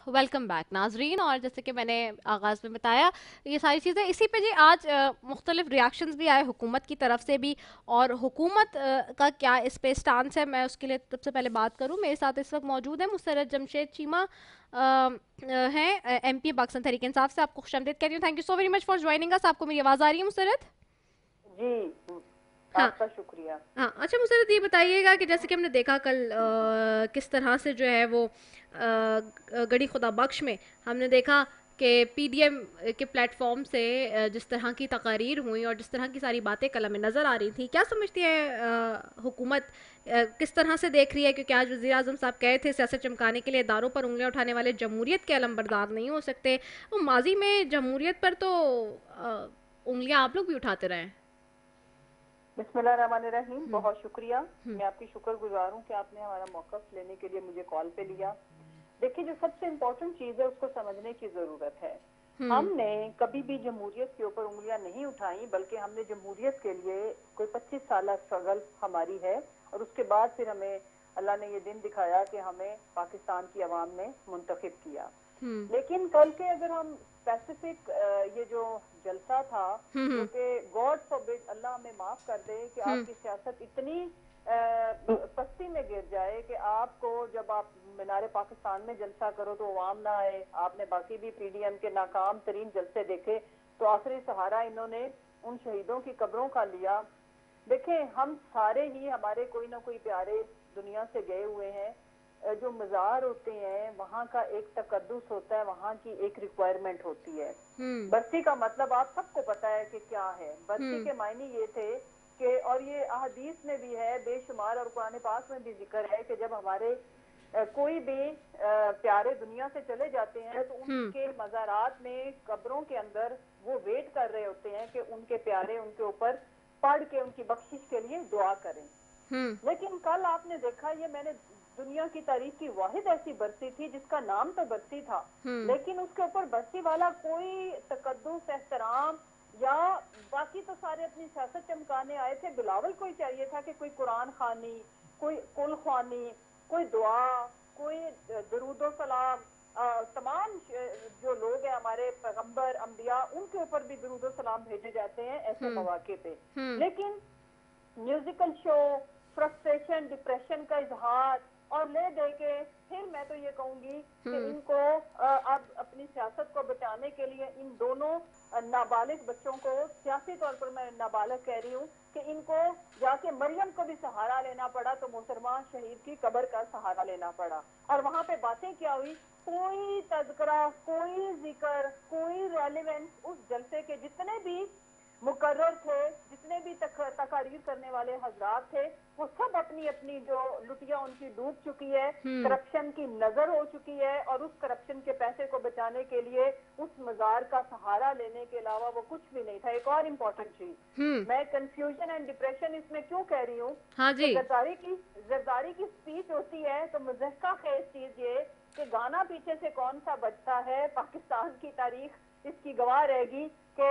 Welcome back ناظرین. اور جیسے کہ میں نے آغاز میں بتایا یہ ساری چیزیں اسی پہ جی آج مختلف ریاکشنز بھی آئے حکومت کی طرف سے بھی. اور حکومت کا کیا اس پہ اسٹانس ہے میں اس کے لیے سب سے پہلے بات کروں. میرے ساتھ اس وقت موجود ہیں مسرت جمشید چیمہ ہیں ایم پی پاکستان تحریک انصاف سے. آپ کو خوش آمدید کہتی ہوں. Thank you so very much for joining us. آپ کو میری آواز آ رہی ہے مسرت؟ جی، ہاں آپ کا شکریہ. ہاں. اچھا مسرت یہ بتائیے گا کہ جیسے کہ ہم نے دیکھا کل کس طرح سے جو ہے وہ گڑی خدا بخش میں ہم نے دیکھا کہ پی ڈی ایم کے پلیٹ فارم سے جس طرح کی تقاریر ہوئیں اور جس طرح کی ساری باتیں کل ہمیں نظر آ رہی تھیں. کیا سمجھتی ہیں حکومت کس طرح سے دیکھ رہی ہے؟ کیونکہ آج وزیر اعظم صاحب کہے تھے سیاست چمکانے کے لیے اداروں پر انگلیاں اٹھانے والے جمہوریت کے علم بردار نہیں ہو سکتے. ماضی میں جمہوریت پر تو انگلیاں آپ لوگ بھی اٹھاتے رہے ہیں. بسم اللہ الرحمن الرحیم. بہت شکریہ. میں آپ کی شکر گزار ہوں کہ آپ نے ہمارا موقف لینے کے لیے مجھے کال پہ لیا. دیکھیے، جو سب سے امپورٹنٹ چیز ہے اس کو سمجھنے کی ضرورت ہے. ہم نے کبھی بھی جمہوریت کے اوپر انگلیاں نہیں اٹھائیں، بلکہ ہم نے جمہوریت کے لیے کوئی 25 سالہ اسٹرگل ہماری ہے، اور اس کے بعد پھر ہمیں اللہ نے یہ دن دکھایا کہ ہمیں پاکستان کی عوام نے منتخب کیا. لیکن کل کے اگر ہم اسپیسیفک یہ جو جلسہ تھا، جو کہ گاڈ فوربڈ، اللہ ہمیں معاف کر دے کہ آپ کی سیاست اتنی پستی میں گر جائے کہ آپ کو جب آپ مینار پاکستان میں جلسہ کرو تو عوام نہ آئے. آپ نے باقی بھی پی ڈی ایم کے ناکام ترین جلسے دیکھے، تو آخری سہارا انہوں نے ان شہیدوں کی قبروں کا لیا. دیکھیں، ہم سارے ہی ہمارے کوئی نہ کوئی پیارے دنیا سے گئے ہوئے ہیں. جو مزار ہوتے ہیں وہاں کا ایک تقدس ہوتا ہے، وہاں کی ایک ریکوائرمنٹ ہوتی ہے. برسی کا مطلب آپ سب کو پتا ہے کہ کیا ہے. برسی کے معنی یہ تھے کہ، اور یہ احادیث میں بھی ہے بے شمار اور قرآن پاک میں بھی ذکر ہے کہ جب ہمارے کوئی بھی پیارے دنیا سے چلے جاتے ہیں تو ان کے مزارات میں قبروں کے اندر وہ ویٹ کر رہے ہوتے ہیں کہ ان کے پیارے ان کے اوپر پڑھ کے ان کی بخشش کے لیے دعا کریں. لیکن کل آپ نے دیکھا، یہ میں نے دنیا کی تاریخ کی واحد ایسی برسی تھی جس کا نام تو برسی تھا، لیکن اس کے اوپر برسی والا کوئی تقدس، احترام، یا باقی تو سارے اپنی سیاست چمکانے آئے تھے. بلاول کو ہی چاہیے تھا کہ کوئی قرآن خوانی، کوئی کل خوانی، کوئی دعا، کوئی درود و سلام. تمام جو لوگ ہیں ہمارے پیغمبر انبیاء، ان کے اوپر بھی درود و سلام بھیجے جاتے ہیں ایسے مواقع پہ. لیکن میوزیکل شو، فرسٹریشن، ڈپریشن کا اظہار، اور لے دے کے پھر میں تو یہ کہوں گی کہ ان کو اب اپنی سیاست کو بچانے کے لیے ان دونوں نابالغ بچوں کو، سیاسی طور پر میں نابالغ کہہ رہی ہوں، کہ ان کو جا کے مریم کو بھی سہارا لینا پڑا تو محترمہ شہید کی قبر کا سہارا لینا پڑا. اور وہاں پہ باتیں کیا ہوئی؟ کوئی تذکرہ، کوئی ذکر، کوئی ریلیونس. اس جلسے کے جتنے بھی مقرر تھے، جتنے بھی تقاریر کرنے والے حضرات تھے، وہ سب اپنی اپنی جو لٹیا ان کی ڈوب چکی ہے، کرپشن کی نظر ہو چکی ہے، اور اس کرپشن کے پیسے کو بچانے کے لیے اس مزار کا سہارا لینے کے علاوہ وہ کچھ بھی نہیں تھا. ایک اور امپورٹنٹ چیز، میں کنفیوژن اینڈ ڈپریشن اس میں کیوں کہہ رہی ہوں کہ زرداری کی اسپیچ ہوتی ہے تو مضحکہ خیز چیز یہ کہ گانا پیچھے سے کون سا بجتا ہے، پاکستان کی تاریخ اس کی گواہ رہے گی کہ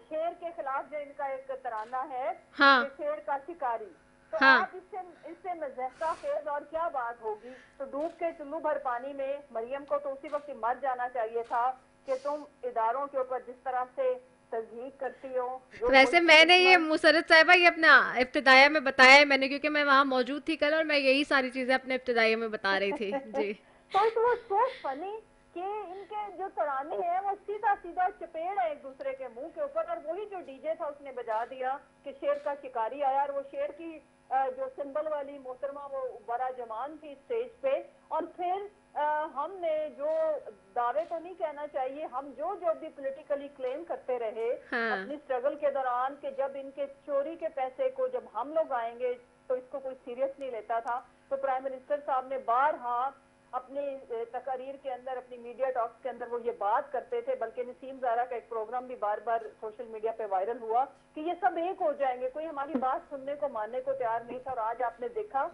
شیر کے خلاف جو ان کا ایک ترانہ ہے کہ شیر کا شکاری. تو آپ اس سے مضحکہ خیز اور کیا بات ہوگی؟ تو ڈوب کے چلو بھر پانی میں مریم کو تو اسی وقت مر جانا چاہیے تھا کہ تم اداروں کے اوپر جس طرح سے تصدیق کرتی ہو. جو ویسے ملک کی میں نے یہ دشمن. مسرت صاحبہ یہ اپنا ابتدائیہ میں بتایا ہے میں نے، کیونکہ میں وہاں موجود تھی کل اور میں یہی ساری چیزیں اپنے ابتدائیہ میں بتا رہی تھی. جی. تو اٹ واز سو فنی کہ ان کے جو ترانے ہیں وہ سیدھا سیدھا چپیڑ ہے ایک دوسرے کے منہ کے اوپر، اور وہی جو ڈی جے تھا اس نے بجا دیا کہ شیر کا شکاری آیا، اور وہ شیر کی جو سمبل والی محترمہ وہ برا جمان تھی اسٹیج پہ. اور پھر ہم نے جو دعوے تو نہیں کہنا چاہیے، ہم جو بھی پولیٹیکلی کلیم کرتے رہے اپنی اسٹرگل کے دوران کہ جب ان کے چوری کے پیسے کو جب ہم لوگ آئیں گے تو اس کو کوئی سیریس نہیں لیتا تھا. تو پرائم منسٹر صاحب نے بارہا اپنی تقاریر کے اندر، اپنی میڈیا ٹاکس کے اندر وہ یہ بات کرتے تھے، بلکہ نسیم زہرا کا ایک پروگرام بھی بار بار سوشل میڈیا پہ وائرل ہوا کہ یہ سب ایک ہو جائیں گے. کوئی ہماری بات سننے کو ماننے کو تیار نہیں تھا. اور آج آپ نے دیکھا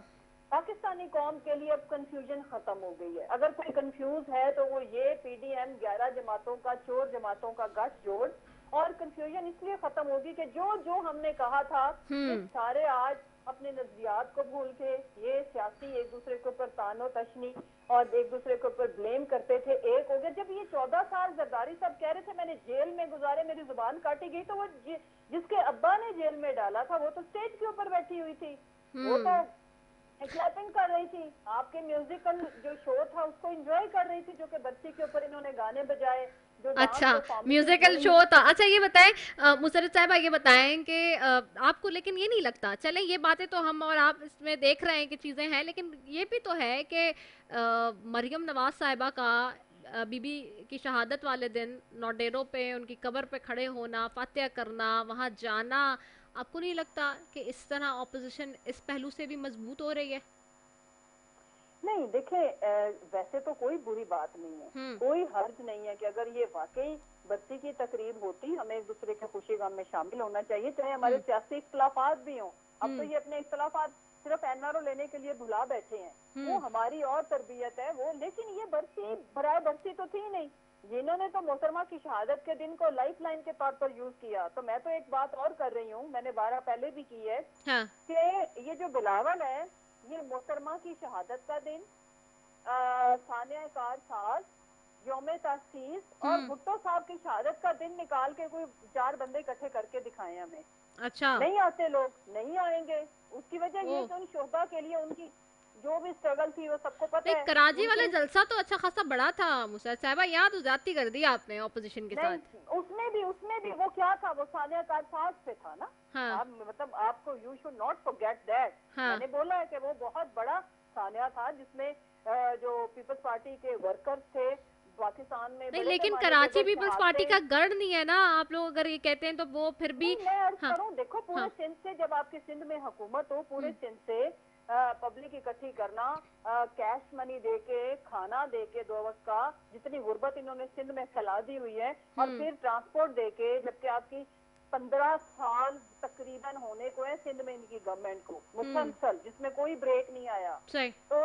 پاکستانی قوم کے لیے اب کنفیوژن ختم ہو گئی ہے. اگر کوئی کنفیوز ہے تو وہ یہ پی ڈی ایم 11 جماعتوں کا، چور جماعتوں کا گٹھ جوڑ. اور کنفیوژن اس لیے ختم ہوگی کہ جو ہم نے کہا تھا یہ سارے آج अपने नजरियात को भूल के ये सियासी एक दूसरे के ऊपर तानो तशनी और एक दूसरे के ऊपर ब्लेम करते थे, एक हो गया। जब ये 14 साल जरदारी साहब कह रहे थे मैंने जेल में गुजारे, मेरी जुबान काटी गई, तो वो जिसके अब्बा ने जेल में डाला था वो तो स्टेज के ऊपर बैठी हुई थी, वो तो क्लैपिंग कर रही थी, आपके म्यूजिकल जो शो था उसको एंजॉय कर रही थी, जो कि बच्ची के ऊपर इन्होंने गाने बजाए, जो डांस अच्छा, परफॉर्मेंसेस म्यूजिकल हुई। शो था। अच्छा ये बताएं मुसर्रत साहिबा, ये बताएं कि आपको लेकिन ये नहीं लगता, चलें ये बातें तो हम और आप इसमें देख रहे हैं कि चीज़ें हैं, लेकिन ये भी तो है कि मरियम नवाज साहिबा का बीबी की शहादत वाले दिन नौडेरों पे उनकी कब्र पे खड़े होना, फातिहा करना, वहाँ जाना, आपको नहीं लगता कि इस तरह ऑपोजिशन इस पहलू से भी मजबूत हो रही है? नहीं देखें, वैसे तो कोई बुरी बात नहीं है, कोई हर्ज नहीं है कि अगर ये वाकई बच्ची की तकरीब होती, हमें एक दूसरे के खुशी गम में शामिल होना चाहिए, चाहे हमारे सियासी इख्तलाफात भी हों। अब तो ये अपने इख्तलाफात सिर्फ एनआरओ लेने के लिए भुला बैठे हैं, वो हमारी और तरबियत है वो, लेकिन ये बरसी बराए बरसी तो थी नहीं, जिन्होंने तो मोहतरमा की शहादत के दिन को लाइफ लाइन के तौर पर यूज किया। तो मैं तो एक बात और कर रही हूँ, मैंने 12 पहले भी की है, कि ये जो बिलावल है, ये मोहतरमा की शहादत का दिन, सानिया कार साज, यौम तासीस और भुट्टो साहब की शहादत का दिन निकाल के कोई 4 बंदे इकट्ठे करके दिखाए हमें। अच्छा, नहीं आते लोग, नहीं आएंगे। उसकी वजह ये कि उन शोभा के लिए उनकी जो भी स्ट्रगल थी वो सबको पता है। कराची वाला जलसा तो अच्छा खासा बड़ा था मुसर्रत साहिबा, यहाँ तो ज्यादती कर दी आपने ऑपोजिशन के साथ। उसमें भी वो क्या था, वो सानिया कारसाज पे था ना। हाँ। आप मतलब आपको you should not forget that. हाँ। मैंने बोला है कि वो बहुत बड़ा सानिया था, जिसमें जो पीपल्स पार्टी के वर्कर्स थे पाकिस्तान में, नहीं लेकिन कराची पीपल्स पार्टी का गढ़ नहीं है ना, आप लोग अगर ये कहते हैं तो वो फिर भी मैं अर्ज करूं, देखो पूरे सिंध से, जब आपकी सिंध में हुकूमत हो, पूरे सिंध से पब्लिक इकट्ठी करना, कैश मनी दे के, खाना दे के, 2 वक्त का, जितनी गुर्बत इन्होंने सिंध में फैला दी हुई है, और फिर ट्रांसपोर्ट दे के, जबकि आपकी 15 साल तकरीबन होने को है सिंध में इनकी गवर्नमेंट को मुसलसल, जिसमें कोई ब्रेक नहीं आया। तो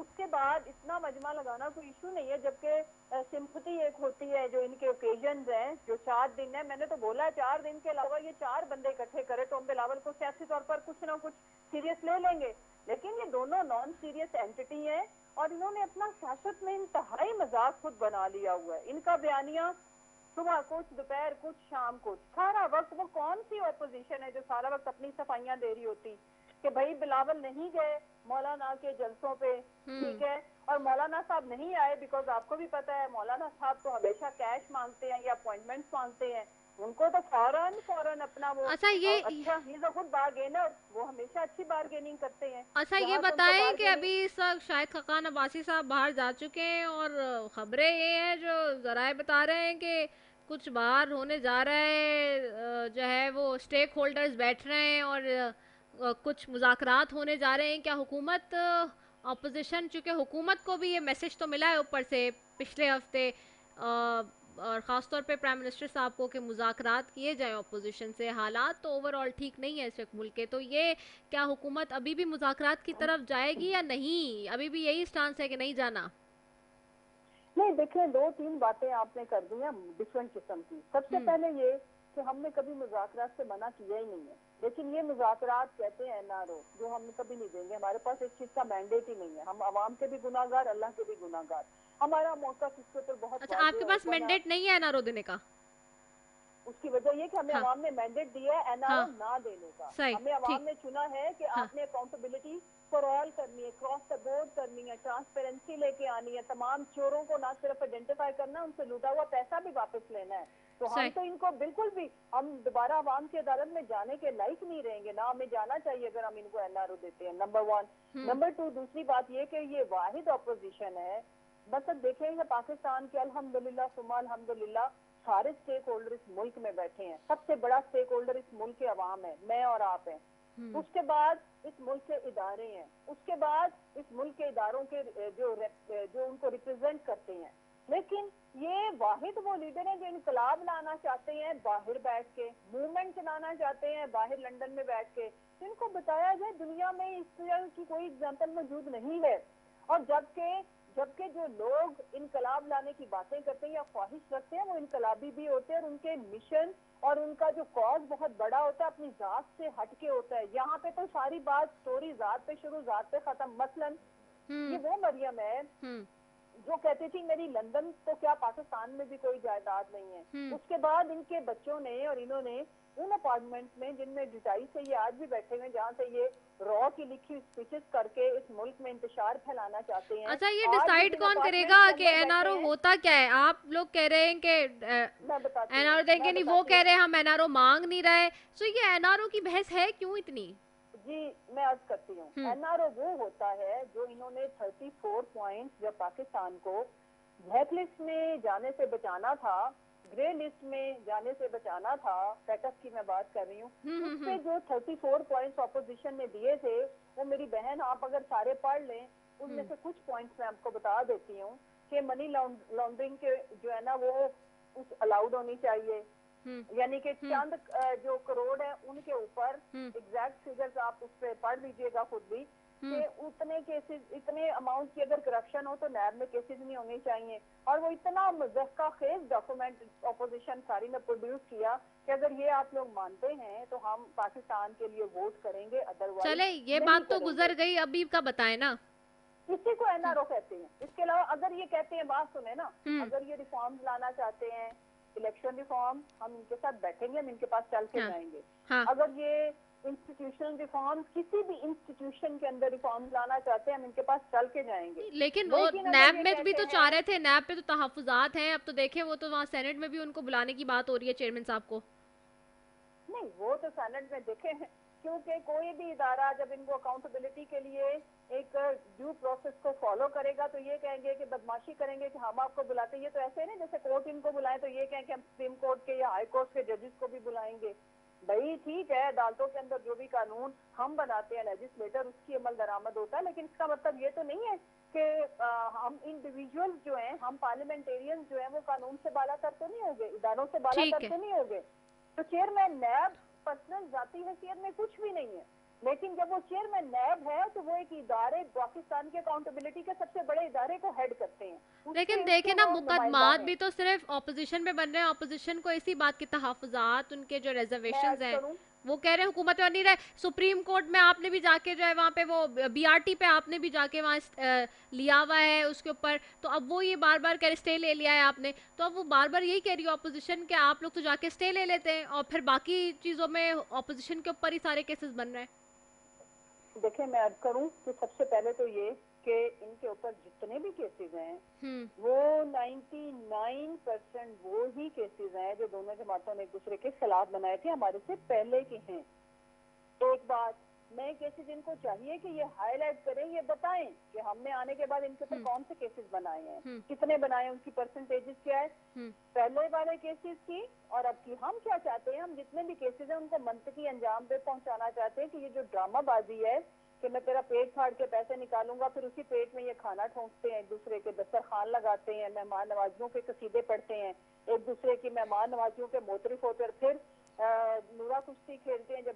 उसके बाद इतना मजमा लगाना कोई इशू नहीं है, जबकि सिंपथी एक होती है, जो इनके ओकेजन हैं, जो 4 दिन है, मैंने तो बोला है 4 दिन के अलावा ये 4 बंदे इकट्ठे करे तो हम बिलावल को सियासी तौर पर कुछ ना कुछ सीरियस ले लेंगे, लेकिन ये दोनों नॉन सीरियस एंटिटी है, और इन्होंने अपना सियासत में इंतहाई मजाक खुद बना लिया हुआ है। इनका बयानिया सुबह कुछ, दोपहर कुछ, शाम कुछ, सारा वक्त वो कौन सी ऑपोजिशन है जो सारा वक्त अपनी सफाइयां दे रही होती कि भाई बिलावल नहीं गए मौलाना के जलसों पे, ठीक है, और मौलाना साहब नहीं आए बिकॉज आपको भी पता है मौलाना साहब तो हमेशा कैश मांगते हैं या अपॉइंटमेंट्स मांगते हैं, उनको तो फौरन अपना वो, अच्छा ये अच्छा he is a good bargainer, वो हमेशा अच्छी बार्गेनिंग करते हैं। अच्छा ये बताएं कि अभी इस वक्त शायद खकान अब्बासी साहब बाहर जा चुके हैं, और खबरें ये हैं जो जराए बता रहे हैं कि कुछ बाहर होने जा रहा है, जो है वो स्टेक होल्डर्स बैठ रहे हैं और कुछ मुज़ाकरात होने जा रहे हैं। क्या हुकूमत, अपोजिशन, चूँकि हुकूमत को भी ये मैसेज तो मिला है ऊपर से पिछले हफ्ते, और ख़ास तौर पे प्राइम मिनिस्टर साहब को, कि मुज़ाकरात किए जाएं अपोजिशन से, हालात तो ओवरऑल ठीक नहीं है इस वक्त मुल्क के, तो ये क्या हुकूमत अभी भी मुज़ाकरात की तरफ जाएगी या नहीं, अभी भी यही स्टांस है कि नहीं जाना? नहीं देखिए, 2-3 बातें आपने कर दी हैं डिफरेंट किस्म की। सबसे पहले ये कि हमने कभी मुज़ाकरात से मना किया ही नहीं है, लेकिन ये मुज़ाकरात कहते हैं एनआरओ, जो हम कभी नहीं देंगे, हमारे पास इस चीज का मैंडेट ही नहीं है, हम अवाम के भी गुनाहगार, अल्लाह के भी गुनाहगार, हमारा मौका किसके ऊपर बहुत। अच्छा, आपके पास मैंडेट नहीं है एनआरओ देने का? उसकी वजह ये कि हमें अवाम ने मैंडेट दिया है एनआरओ ना देने का, हमें अवाम ने चुना है कि आपने अकाउंटेबिलिटी फॉर ऑल करनी है, क्रॉस द बोर्ड करनी है, ट्रांसपेरेंसी लेके आनी है, तमाम चोरों को ना सिर्फ आइडेंटिफाई करना, उनसे लूटा हुआ पैसा भी वापस लेना है। तो हम तो इनको बिल्कुल भी, हम दोबारा अवाम की अदालत में जाने के लायक नहीं रहेंगे, ना हमें जाना चाहिए अगर हम इनको एनआरओ देते हैं, नंबर 1। नंबर 2, दूसरी बात ये कि ये वाहिद अपोजिशन है, मतलब देखेंगे पाकिस्तान के अल्हम्दुलिल्लाह सुम्मा अल्हम्दुलिल्लाह सारे स्टेक होल्डर इस मुल्क में बैठे हैं, सबसे बड़ा स्टेक होल्डर इस मुल्क के अवाम है, मैं और आप हैं, उसके बाद इस मुल्क के इदारे हैं, उसके बाद इस मुल्क के इदारों के जो उनको रिप्रेजेंट करते हैं, लेकिन ये वाहिद वो लीडर हैं जो इनकलाब लाना चाहते हैं बाहर बैठ के, मूवमेंट चलाना चाहते हैं बाहर लंदन में बैठ के, इनको बताया जाए दुनिया में इस तरह की कोई एग्जाम्पल मौजूद नहीं है, और जबकि जो लोग इनकलाब लाने की बातें करते हैं या ख्वाहिश रखते हैं वो इनकलाबी भी होते हैं और उनके मिशन और उनका जो कॉज बहुत बड़ा होता है, अपनी जात से हटके होता है। यहाँ पे तो सारी बात स्टोरी जात पे शुरू जात पे खत्म। मसलन ये वो मरियम है जो कहती थी मेरी लंदन तो क्या पाकिस्तान में भी कोई जायदाद नहीं है। उसके बाद इनके बच्चों ने और इन्होंने उन अपार्टमेंट में जिनमें जुटाई से ये आज भी बैठे हुए जहाँ से ये रॉ की लिखी स्पीचेस करके इस मुल्क में इंतशार फैलाना चाहते हैं। अच्छा, ये डिसाइड कौन करेगा कि एनआरओ होता क्या है? आप लोग कह रहे हैं कि एनआरओ देंगे नहीं, वो कह रहे हैं हम एनआरओ मांग नहीं रहे। तो ये एनआरओ की बहस है क्यों इतनी? जी मैं अर्ज करती हूँ, एनआरओ वो होता है जो इन्होंने 34 पॉइंट्स जब पाकिस्तान को ब्लैक लिस्ट में जाने से बचाना था, ग्रे लिस्ट में जाने से बचाना था, सेटअप की मैं बात कर रही हूँ, उसपे जो 34 पॉइंट्स ऑपोजिशन ने दिए थे वो मेरी बहन आप अगर सारे पढ़ लें उनमें से कुछ पॉइंट्स मैं आपको बता देती हूँ कि मनी लॉन्ड्रिंग के जो है ना वो उस अलाउड होनी चाहिए, यानी कि चंद जो करोड़ है उनके ऊपर एग्जैक्ट फिगर्स आप उस पर पढ़ लीजिएगा खुद भी कि उतने केसेस इतने अमाउंट की अगर करप्शन हो तो नैब में केसेस नहीं होने चाहिए। और वो इतना मज़क्का खेज डॉक्यूमेंट ऑपोजिशन सारी ने प्रोड्यूस किया कि अगर ये आप लोग मानते हैं तो हम पाकिस्तान के लिए वोट करेंगे, अदरवाइज चले ये बात तो गुजर गई, अभी का बताए ना। इसी को एनआरओ कहते हैं। इसके अलावा अगर ये कहते हैं, बात सुने ना, अगर ये रिफॉर्म्स लाना चाहते हैं, इलेक्शन रिफॉर्म, हम इनके साथ बैठेंगे, हम इनके पास चल के जाएंगे। अगर ये इंस्टीट्यूशनल रिफॉर्म, किसी भी इंस्टीट्यूशन के अंदर रिफॉर्म लाना चाहते हैं, हम इनके पास चल के जाएंगे। लेकिन वो नैब में भी तो चाह रहे थे, नैब पे तो तहफुजात हैं। अब तो देखें वो तो वहाँ सेनेट में भी उनको बुलाने की बात हो रही है चेयरमैन साहब को। नहीं वो तो सेनेट में देखे हैं, क्योंकि कोई भी इदारा जब इनको अकाउंटेबिलिटी के लिए एक ड्यू प्रोसेस को फॉलो करेगा तो ये कहेंगे कि बदमाशी करेंगे कि हम आपको बुलाते हैं। ये तो ऐसे नहीं जैसे कोर्ट इनको बुलाए तो ये कहें कि हम सुप्रीम कोर्ट के या हाई कोर्ट के जजेस को भी बुलाएंगे। भाई ठीक है, अदालतों के अंदर जो भी कानून हम बनाते हैं लेजिस्लेटर, उसकी अमल दरामद होता है, लेकिन इसका मतलब ये तो नहीं है कि हम इंडिविजुअल जो हैं, हम पार्लियामेंटेरियन जो हैं वो कानून से बाला तर तो नहीं होंगे, इदारों से बाला तर तो नहीं होंगे। तो चेयरमैन नैब पर्सनल जाती हैसियत में कुछ भी नहीं है, लेकिन जब वो चेयरमैन नैब है तो वो एक इदारे, पाकिस्तान के अकाउंटेबिलिटी के सबसे बड़े इदारे को हेड करते हैं। लेकिन देखे ना मुकदमात भी तो सिर्फ ऑपोजिशन में बन रहे हैं। ऑपोजिशन को इसी बात के तहफुजात, उनके जो रिजर्वेशंस हैं वो कह रहे हैं हुकूमत में नहीं रहे। सुप्रीम कोर्ट में आपने भी जाके जो है वहाँ पे वो बीआरटी पे आपने भी जाके वहाँ लिया हुआ है उसके ऊपर, तो अब वो ये बार बार कह स्टे ले लिया है आपने, तो अब वो बार बार यही कह रही है ऑपोजिशन के आप लोग तो जाके स्टे ले लेते हैं और फिर बाकी चीज़ों में ऑपोजिशन के ऊपर ही सारे केसेस बन रहे हैं। देखिए मैं अर्ज करूं कि सबसे पहले तो ये कि इनके ऊपर जितने भी केसेस हैं वो 99% वो ही केसेस हैं जो दोनों जमातों ने एक दूसरे के खिलाफ बनाए थे, हमारे से पहले के हैं। एक बात, नए केसेस इनको चाहिए कि ये हाईलाइट करें, ये बताएं कि हमने आने के बाद इनके ऊपर कौन से केसेस बनाए हैं, कितने बनाए, उनकी परसेंटेजेस क्या है पहले वाले केसेस की और अब की। हम क्या चाहते हैं, हम जितने भी केसेस हैं उनको मंतकी अंजाम पे पहुंचाना चाहते हैं कि ये जो ड्रामाबाजी है कि मैं तेरा पेट फाड़ के पैसे निकालूंगा, फिर उसी पेट में ये खाना ठोंकते हैं, एक दूसरे के दस्तरखान लगाते हैं, मेहमान नवाजियों के कसीदे पढ़ते हैं, एक दूसरे की मेहमान नवाजियों के मोतरफ होते हैं, फिर नूरा कुश्ती खेलते हैं। जब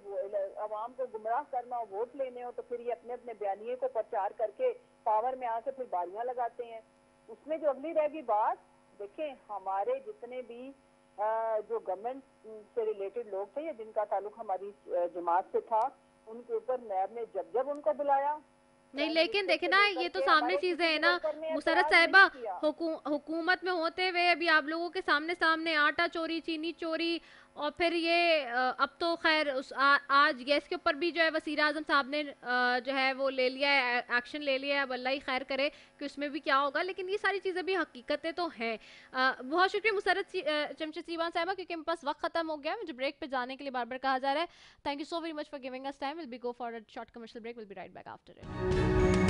अवाम को गुमराह करना हो, वोट लेने हो, तो फिर ये अपने अपने बयानिए को प्रचार करके पावर में आके फिर बारियां लगाते हैं। उसमें जो अगली रहेगी बात, देखें हमारे जितने भी जो गवर्नमेंट से रिलेटेड लोग थे या जिनका ताल्लुक हमारी जमात से था, उनके ऊपर नैब ने जब जब उनको बुलाया नहीं, लेकिन देखे ना ये तो सामने चीजें है ना मुसरत साहिबा, हुकूमत में होते हुए अभी आप लोगों के सामने सामने आटा चोरी, चीनी चोरी, और फिर ये अब तो खैर आज गैस के ऊपर भी जो है वज़ीर आज़म साहब ने जो है वो ले लिया है, एक्शन ले लिया है। अब अल्लाह ही खैर करे कि उसमें भी क्या होगा, लेकिन ये सारी चीज़ें भी हकीकतें तो हैं। बहुत शुक्रिया मुसरत चमचद सीबान साहिबा, क्योंकि मेरे पास वक्त खत्म हो गया, मुझे ब्रेक पे जाने के लिए बार बार कहा जा रहा है। Thank you so very much for giving us time. We'll be go for a short commercial break, we'll be right back after it.